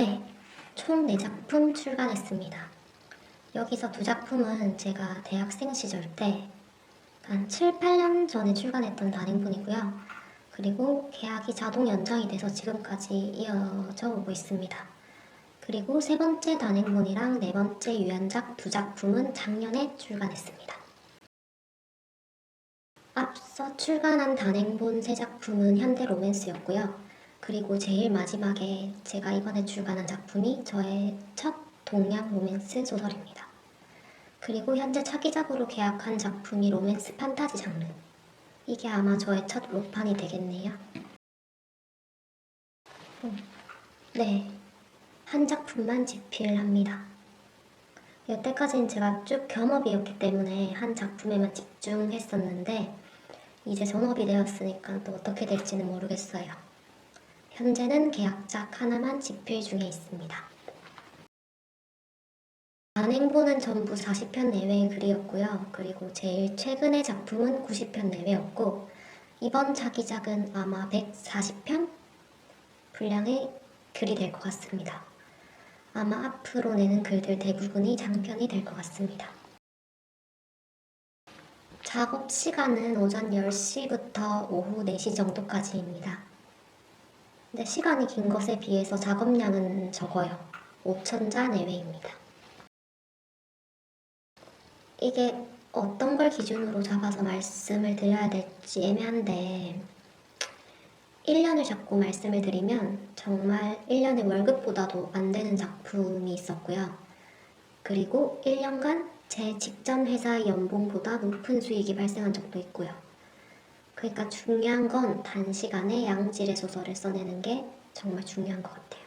네, 총 4작품 출간했습니다. 여기서 2작품은 제가 대학생 시절 때 한 7, 8년 전에 출간했던 단행본이고요. 그리고 계약이 자동 연장이 돼서 지금까지 이어져 오고 있습니다. 그리고 3번째 단행본이랑 4번째 유연작 2작품은 작년에 출간했습니다. 앞서 출간한 단행본 3작품은 현대 로맨스였고요. 그리고 제일 마지막에 제가 이번에 출간한 작품이 저의 첫 동양 로맨스 소설입니다. 그리고 현재 차기작으로 계약한 작품이 로맨스 판타지 장르. 이게 아마 저의 첫 로판이 되겠네요. 네, 한 작품만 집필합니다. 여태까지는 제가 쭉 겸업이었기 때문에 한 작품에만 집중했었는데 이제 전업이 되었으니까 또 어떻게 될지는 모르겠어요. 현재는 계약작 하나만 집필 중에 있습니다. 단행본은 전부 40편 내외의 글이었고요. 그리고 제일 최근의 작품은 90편 내외였고 이번 차기작은 아마 140편 분량의 글이 될 것 같습니다. 아마 앞으로 내는 글들 대부분이 장편이 될 것 같습니다. 작업 시간은 오전 10시부터 오후 4시 정도까지입니다. 근데 시간이 긴 것에 비해서 작업량은 적어요. 5,000자 내외입니다. 이게 어떤 걸 기준으로 잡아서 말씀을 드려야 될지 애매한데 1년을 잡고 말씀을 드리면 정말 1년의 월급보다도 안 되는 작품이 있었고요. 그리고 1년간 제 직전 회사의 연봉보다 높은 수익이 발생한 적도 있고요. 그러니까 중요한 건 단시간에 양질의 소설을 써내는 게 정말 중요한 것 같아요.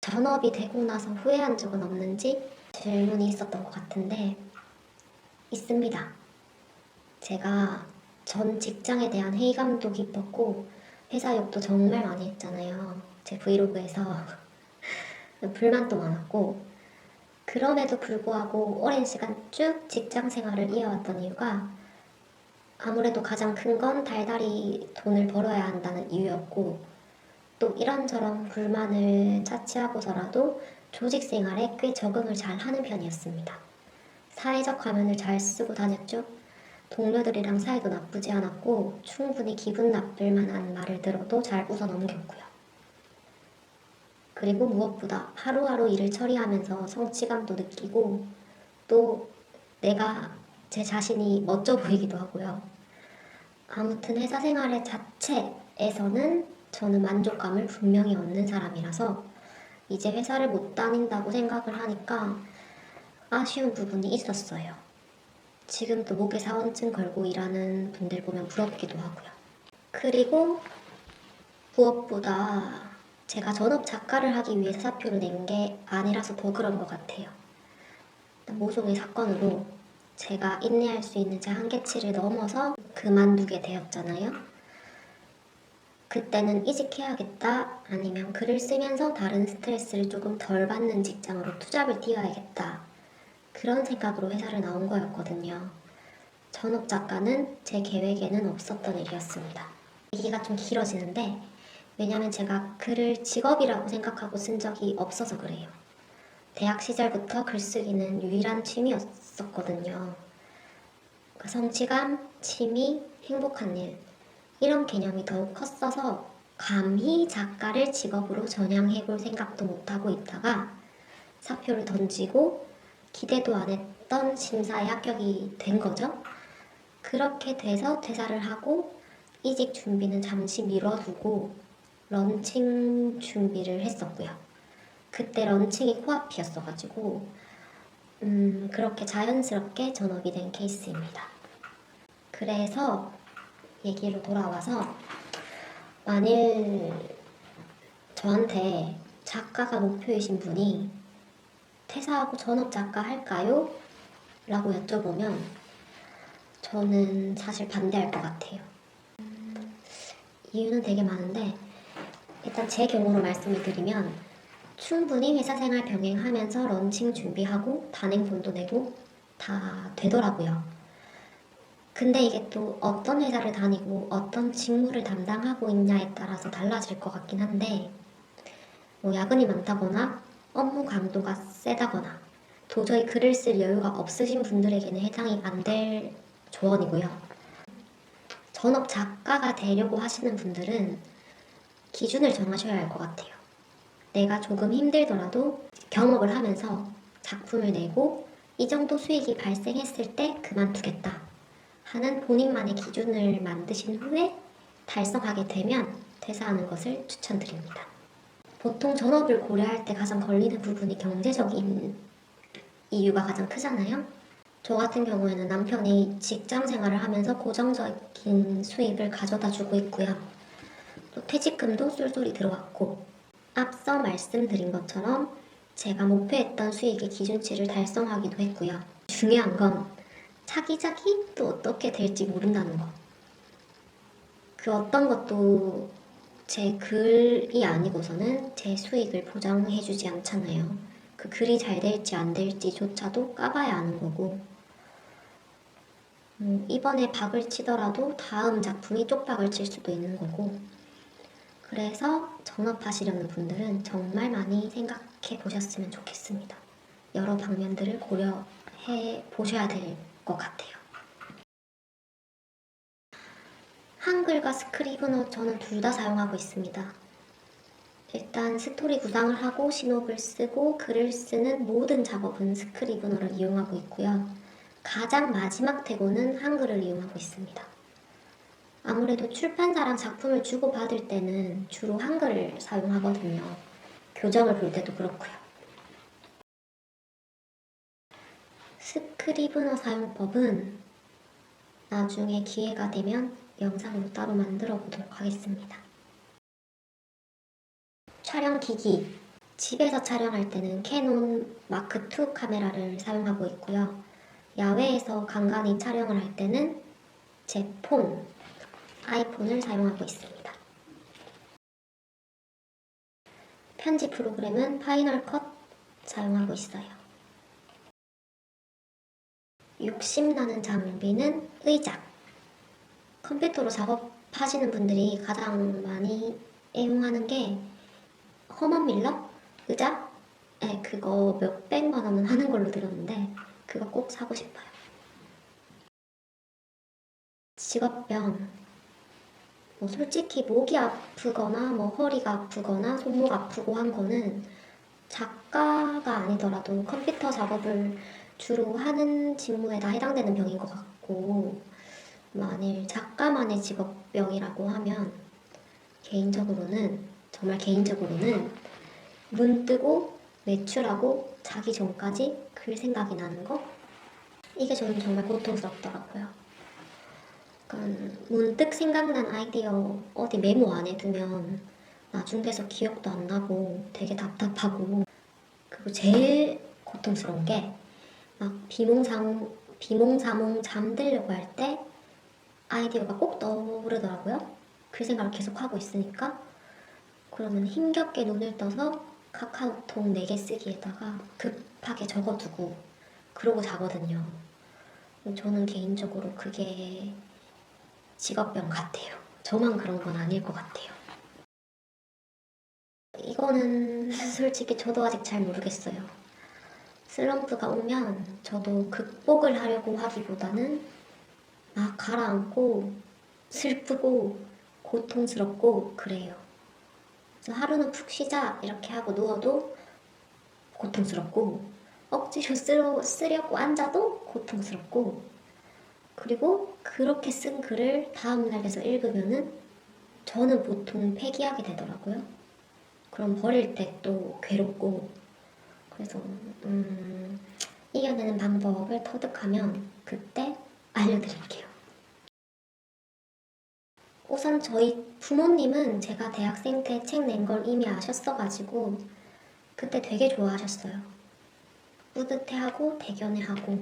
전업이 되고 나서 후회한 적은 없는지 질문이 있었던 것 같은데 있습니다. 제가 전 직장에 대한 회의감도 깊었고 회사 욕도 정말 많이 했잖아요. 제 브이로그에서 불만도 많았고 그럼에도 불구하고 오랜 시간 쭉 직장 생활을 이어왔던 이유가 아무래도 가장 큰 건 달달이 돈을 벌어야 한다는 이유였고 또 이런저런 불만을 차치하고서라도 조직 생활에 꽤 적응을 잘 하는 편이었습니다. 사회적 가면을 잘 쓰고 다녔죠. 동료들이랑 사이도 나쁘지 않았고 충분히 기분 나쁠 만한 말을 들어도 잘 웃어 넘겼고요. 그리고 무엇보다 하루하루 일을 처리하면서 성취감도 느끼고 또 내가 제 자신이 멋져 보이기도 하고요. 아무튼 회사 생활의 자체에서는 저는 만족감을 분명히 얻는 사람이라서 이제 회사를 못 다닌다고 생각을 하니까 아쉬운 부분이 있었어요. 지금도 목에 사원증 걸고 일하는 분들 보면 부럽기도 하고요. 그리고 무엇보다 제가 전업 작가를 하기 위해서 사표를 낸 게 아니라서 더 그런 것 같아요. 모종의 사건으로 제가 인내할 수 있는 제 한계치를 넘어서 그만두게 되었잖아요. 그때는 이직해야겠다 아니면 글을 쓰면서 다른 스트레스를 조금 덜 받는 직장으로 투잡을 뛰어야겠다 그런 생각으로 회사를 나온 거였거든요. 전업 작가는 제 계획에는 없었던 일이었습니다. 얘기가 좀 길어지는데 왜냐면 제가 글을 직업이라고 생각하고 쓴 적이 없어서 그래요. 대학 시절부터 글쓰기는 유일한 취미였었거든요. 성취감, 취미, 행복한 일 이런 개념이 더욱 컸어서 감히 작가를 직업으로 전향해볼 생각도 못하고 있다가 사표를 던지고 기대도 안 했던 심사에 합격이 된 거죠. 그렇게 돼서 퇴사를 하고 이직 준비는 잠시 미뤄두고 런칭 준비를 했었고요. 그때 런칭이 코앞이었어가지고 그렇게 자연스럽게 전업이 된 케이스입니다. 그래서 얘기로 돌아와서 만일 저한테 작가가 목표이신 분이 퇴사하고 전업 작가 할까요? 라고 여쭤보면 저는 사실 반대할 것 같아요. 이유는 되게 많은데 일단 제 경우로 말씀을 드리면 충분히 회사 생활 병행하면서 런칭 준비하고 단행본도 내고 다 되더라고요. 근데 이게 또 어떤 회사를 다니고 어떤 직무를 담당하고 있냐에 따라서 달라질 것 같긴 한데 뭐 야근이 많다거나 업무 강도가 세다거나 도저히 글을 쓸 여유가 없으신 분들에게는 해당이 안 될 조언이고요. 전업 작가가 되려고 하시는 분들은 기준을 정하셔야 할 것 같아요. 내가 조금 힘들더라도 경업을 하면서 작품을 내고 이 정도 수익이 발생했을 때 그만두겠다 하는 본인만의 기준을 만드신 후에 달성하게 되면 퇴사하는 것을 추천드립니다. 보통 전업을 고려할 때 가장 걸리는 부분이 경제적인 이유가 가장 크잖아요. 저 같은 경우에는 남편이 직장 생활을 하면서 고정적인 수입을 가져다 주고 있고요. 또 퇴직금도 쏠쏠이 들어왔고, 앞서 말씀드린 것처럼 제가 목표했던 수익의 기준치를 달성하기도 했고요. 중요한 건 차기작이 또 어떻게 될지 모른다는 것. 그 어떤 것도 제 글이 아니고서는 제 수익을 보장해주지 않잖아요. 그 글이 잘 될지 안 될지조차도 까봐야 아는 거고, 이번에 박을 치더라도 다음 작품이 쪽박을 칠 수도 있는 거고, 그래서 전업하시려는 분들은 정말 많이 생각해 보셨으면 좋겠습니다. 여러 방면들을 고려해 보셔야 될 것 같아요. 한글과 스크리브너 저는 둘 다 사용하고 있습니다. 일단 스토리 구상을 하고 신호글 쓰고 글을 쓰는 모든 작업은 스크리브너를 이용하고 있고요. 가장 마지막 태고는 한글을 이용하고 있습니다. 아무래도 출판사랑 작품을 주고받을 때는 주로 한글을 사용하거든요. 교정을 볼 때도 그렇고요. 스크리브너 사용법은 나중에 기회가 되면 영상으로 따로 만들어 보도록 하겠습니다. 촬영 기기. 집에서 촬영할 때는 캐논 마크2 카메라를 사용하고 있고요. 야외에서 간간히 촬영을 할 때는 제 폰, 아이폰을 사용하고 있습니다. 편집 프로그램은 파이널 컷 사용하고 있어요. 욕심나는 장비는 의자. 컴퓨터로 작업하시는 분들이 가장 많이 애용하는 게 허먼 밀러 의자? 네, 그거 몇백만 원은 하는 걸로 들었는데 그거 꼭 사고 싶어요. 직업병. 솔직히 목이 아프거나 허리가 아프거나 손목 아프고 한 거는 작가가 아니더라도 컴퓨터 작업을 주로 하는 직무에 다 해당되는 병인 것 같고, 만일 작가만의 직업병이라고 하면 정말 개인적으로는 눈 뜨고 외출하고 자기 전까지 글 생각이 나는 거? 이게 저는 정말 고통스럽더라고요. 그러니까 문득 생각난 아이디어 어디 메모 안 해두면 나중 돼서 기억도 안 나고 되게 답답하고, 그리고 제일 고통스러운 게 막 비몽사몽 잠들려고 할 때 아이디어가 꼭 떠오르더라고요. 그 생각을 계속 하고 있으니까. 그러면 힘겹게 눈을 떠서 카카오톡 4개 쓰기에다가 급하게 적어두고 그러고 자거든요. 저는 개인적으로 그게 직업병 같아요. 저만 그런 건 아닐 것 같아요. 이거는 솔직히 저도 아직 잘 모르겠어요. 슬럼프가 오면 저도 극복을 하려고 하기보다는 막 가라앉고 슬프고 고통스럽고 그래요. 그래서 하루는 푹 쉬자 이렇게 하고 누워도 고통스럽고, 억지로 쓰려고 앉아도 고통스럽고, 그리고 그렇게 쓴 글을 다음날 돼서 읽으면은 저는 보통 폐기하게 되더라고요. 그럼 버릴 때 또 괴롭고. 그래서 이겨내는 방법을 터득하면 그때 알려드릴게요. 우선 저희 부모님은 제가 대학생 때 책 낸 걸 이미 아셨어가지고 그때 되게 좋아하셨어요. 뿌듯해하고 대견해하고.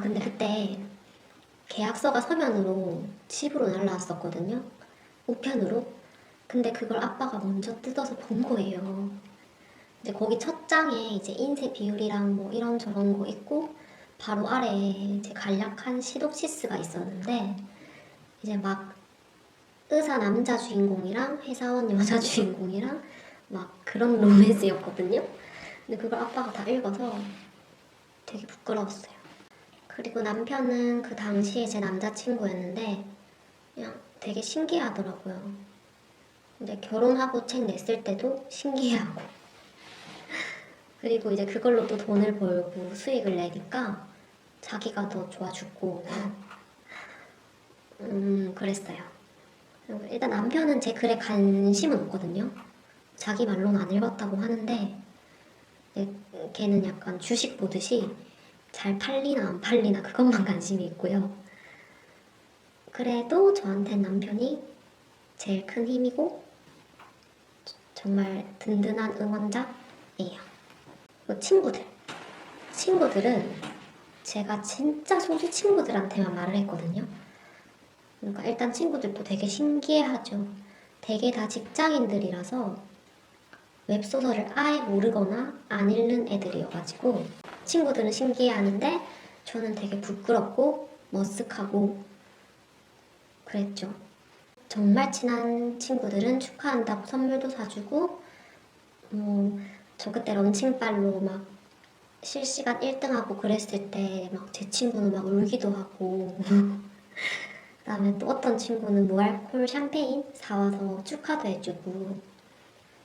근데 그때 계약서가 서면으로 집으로 날라왔었거든요. 우편으로. 근데 그걸 아빠가 먼저 뜯어서 본 거예요. 이제 거기 첫 장에 이제 인쇄 비율이랑 뭐 이런저런 거 있고, 바로 아래에 이제 간략한 시놉시스가 있었는데, 이제 막 의사 남자 주인공이랑 회사원 여자 주인공이랑 막 그런 로맨스였거든요. 근데 그걸 아빠가 다 읽어서 되게 부끄러웠어요. 그리고 남편은 그 당시에 제 남자친구였는데 그냥 되게 신기하더라고요. 근데 결혼하고 책 냈을 때도 신기해하고 그리고 이제 그걸로 또 돈을 벌고 수익을 내니까 자기가 더 좋아 죽고 그랬어요. 일단 남편은 제 글에 관심은 없거든요. 자기 말로는 안 읽었다고 하는데 걔는 약간 주식 보듯이 잘 팔리나 안 팔리나 그것만 관심이 있고요. 그래도 저한텐 남편이 제일 큰 힘이고 정말 든든한 응원자예요. 친구들은 제가 진짜 소수 친구들한테만 말을 했거든요. 그러니까 일단 친구들도 되게 신기해하죠. 되게 다 직장인들이라서 웹소설을 아예 모르거나 안 읽는 애들이어가지고 친구들은 신기해하는데 저는 되게 부끄럽고 머쓱하고 그랬죠. 정말 친한 친구들은 축하한다고 선물도 사주고 저 그때 런칭발로 막 실시간 1등하고 그랬을 때 막 제 친구는 막 울기도 하고 그다음에 또 어떤 친구는 무알콜 샴페인 사와서 축하도 해주고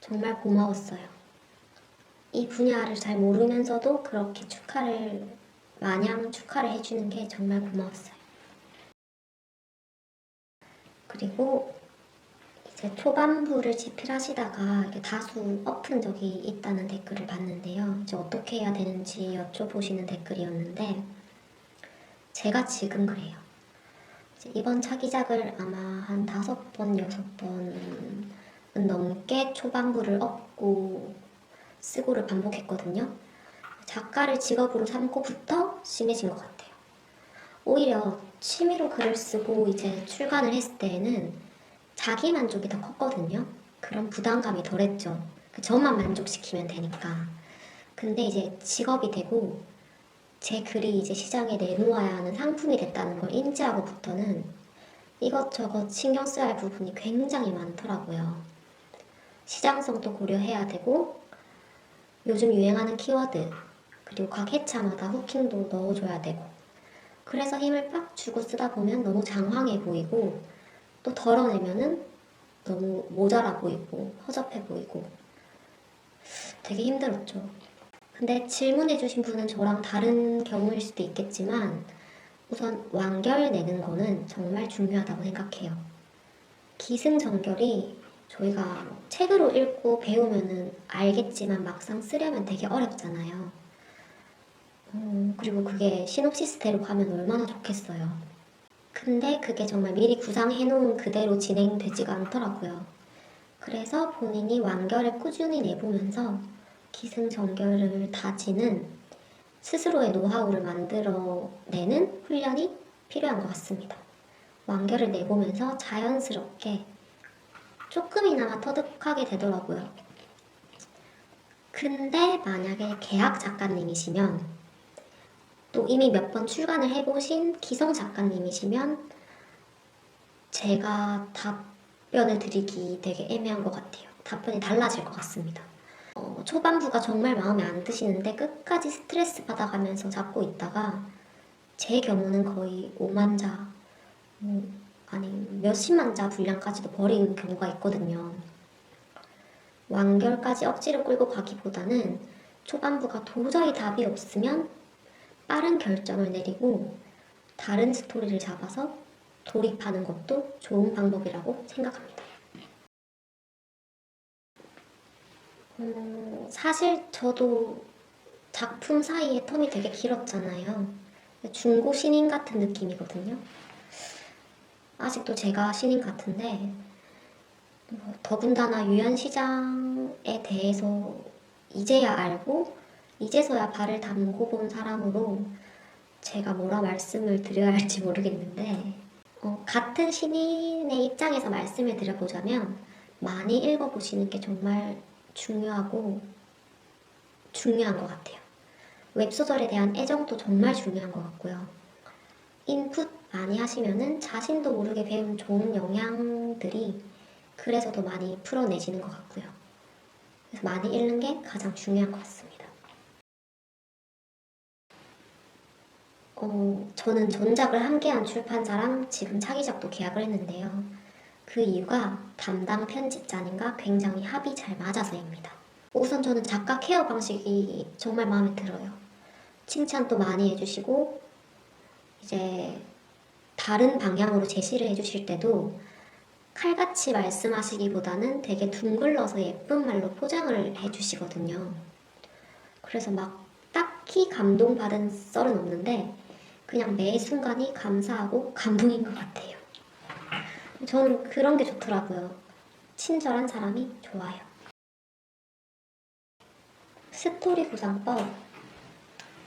정말 고마웠어요. 이 분야를 잘 모르면서도 그렇게 마냥 축하를 해주는 게 정말 고마웠어요. 그리고 이제 초반부를 집필하시다가 이렇게 다수 엎은 적이 있다는 댓글을 봤는데요. 이제 어떻게 해야 되는지 여쭤보시는 댓글이었는데 제가 지금 그래요. 이번 차기작을 아마 한 5번, 6번은 넘게 초반부를 엎고 쓰고를 반복했거든요. 작가를 직업으로 삼고부터 심해진 것 같아요. 오히려 취미로 글을 쓰고 이제 출간을 했을 때에는 자기 만족이 더 컸거든요. 그런 부담감이 덜했죠. 저만 만족시키면 되니까. 근데 이제 직업이 되고 제 글이 이제 시장에 내놓아야 하는 상품이 됐다는 걸 인지하고부터는 이것저것 신경 써야 할 부분이 굉장히 많더라고요. 시장성도 고려해야 되고 요즘 유행하는 키워드 그리고 각 회차마다 후킹도 넣어줘야 되고 그래서 힘을 빡 주고 쓰다 보면 너무 장황해 보이고 또 덜어내면은 너무 모자라 보이고 허접해 보이고 되게 힘들었죠. 근데 질문해주신 분은 저랑 다른 경우일 수도 있겠지만 우선 완결 내는 거는 정말 중요하다고 생각해요. 기승전결이 저희가 책으로 읽고 배우면은 알겠지만 막상 쓰려면 되게 어렵잖아요. 그리고 그게 시놉시스대로 가면 얼마나 좋겠어요. 근데 그게 정말 미리 구상해놓은 그대로 진행되지가 않더라고요. 그래서 본인이 완결을 꾸준히 내보면서 기승전결을 다지는 스스로의 노하우를 만들어내는 훈련이 필요한 것 같습니다. 완결을 내보면서 자연스럽게 조금이나마 터득하게 되더라고요. 근데 만약에 계약 작가님이시면 또 이미 몇 번 출간을 해보신 기성 작가님이시면 제가 답변을 드리기 되게 애매한 것 같아요. 답변이 달라질 것 같습니다. 초반부가 정말 마음에 안 드시는데 끝까지 스트레스 받아가면서 잡고 있다가 제 경우는 거의 5만 자, 아니 몇십만 자 분량까지도 버린 경우가 있거든요. 완결까지 억지로 끌고 가기보다는 초반부가 도저히 답이 없으면 빠른 결정을 내리고 다른 스토리를 잡아서 돌입하는 것도 좋은 방법이라고 생각합니다. 사실 저도 작품 사이에 텀이 되게 길었잖아요. 중고 신인 같은 느낌이거든요. 아직도 제가 신인 같은데 더군다나 유연시장에 대해서 이제야 알고 이제서야 발을 담고 본 사람으로 제가 뭐라 말씀을 드려야 할지 모르겠는데 같은 신인의 입장에서 말씀을 드려보자면 많이 읽어보시는 게 정말 중요한 것 같아요. 웹소설에 대한 애정도 정말 중요한 것 같고요. 인풋 많이 하시면은 자신도 모르게 배운 좋은 영향들이 글에서도 많이 풀어내지는 것 같고요. 그래서 많이 읽는 게 가장 중요한 것 같습니다. 저는 전작을 함께한 출판사랑 지금 차기작도 계약을 했는데요. 그 이유가 담당 편집자님과 굉장히 합이 잘 맞아서입니다. 우선 저는 작가 케어 방식이 정말 마음에 들어요. 칭찬도 많이 해주시고 이제 다른 방향으로 제시를 해주실 때도 칼같이 말씀하시기보다는 되게 둥글러서 예쁜 말로 포장을 해주시거든요. 그래서 막 딱히 감동받은 썰은 없는데 그냥 매 순간이 감사하고 감동인 것 같아요. 저는 그런 게 좋더라고요. 친절한 사람이 좋아요. 스토리 구상법.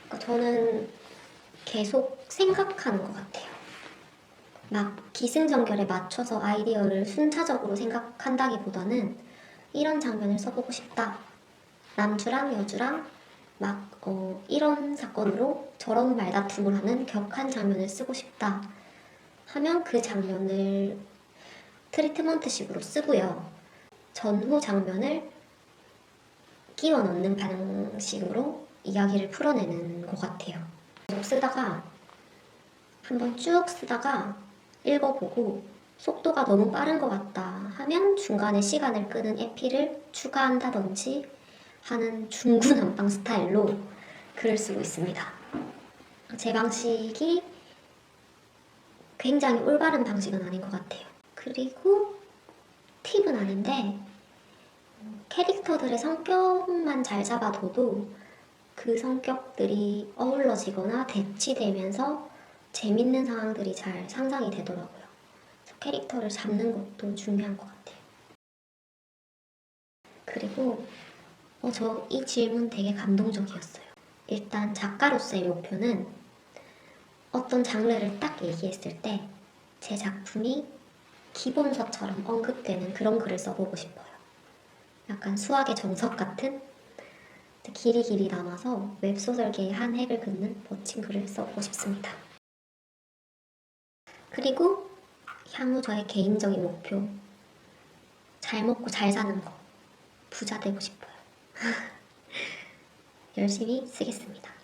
그러니까 저는 계속 생각하는 것 같아요. 막 기승전결에 맞춰서 아이디어를 순차적으로 생각한다기보다는 이런 장면을 써보고 싶다. 남주랑 여주랑 막 이런 사건으로 저런 말다툼을 하는 격한 장면을 쓰고 싶다 하면 그 장면을 트리트먼트식으로 쓰고요. 전후 장면을 끼워 넣는 방식으로 이야기를 풀어내는 것 같아요. 계속 쓰다가 한번 쭉 쓰다가 읽어보고 속도가 너무 빠른 것 같다 하면 중간에 시간을 끄는 에피를 추가한다든지 하는 중구난방 스타일로 글을 쓰고 있습니다. 제 방식이 굉장히 올바른 방식은 아닌 것 같아요. 그리고 팁은 아닌데 캐릭터들의 성격만 잘 잡아둬도 그 성격들이 어우러지거나 대치되면서 재밌는 상황들이 잘 상상이 되더라고요. 캐릭터를 잡는 것도 중요한 것 같아요. 그리고 저 이 질문 되게 감동적이었어요. 일단 작가로서의 목표는 어떤 장르를 딱 얘기했을 때 제 작품이 기본서처럼 언급되는 그런 글을 써보고 싶어요. 약간 수학의 정석 같은 길이 남아서 웹소설계의 한 획을 긋는 멋진 글을 써보고 싶습니다. 그리고 향후 저의 개인적인 목표, 잘 먹고 잘 사는 거, 부자 되고 싶어요. 열심히 쓰겠습니다.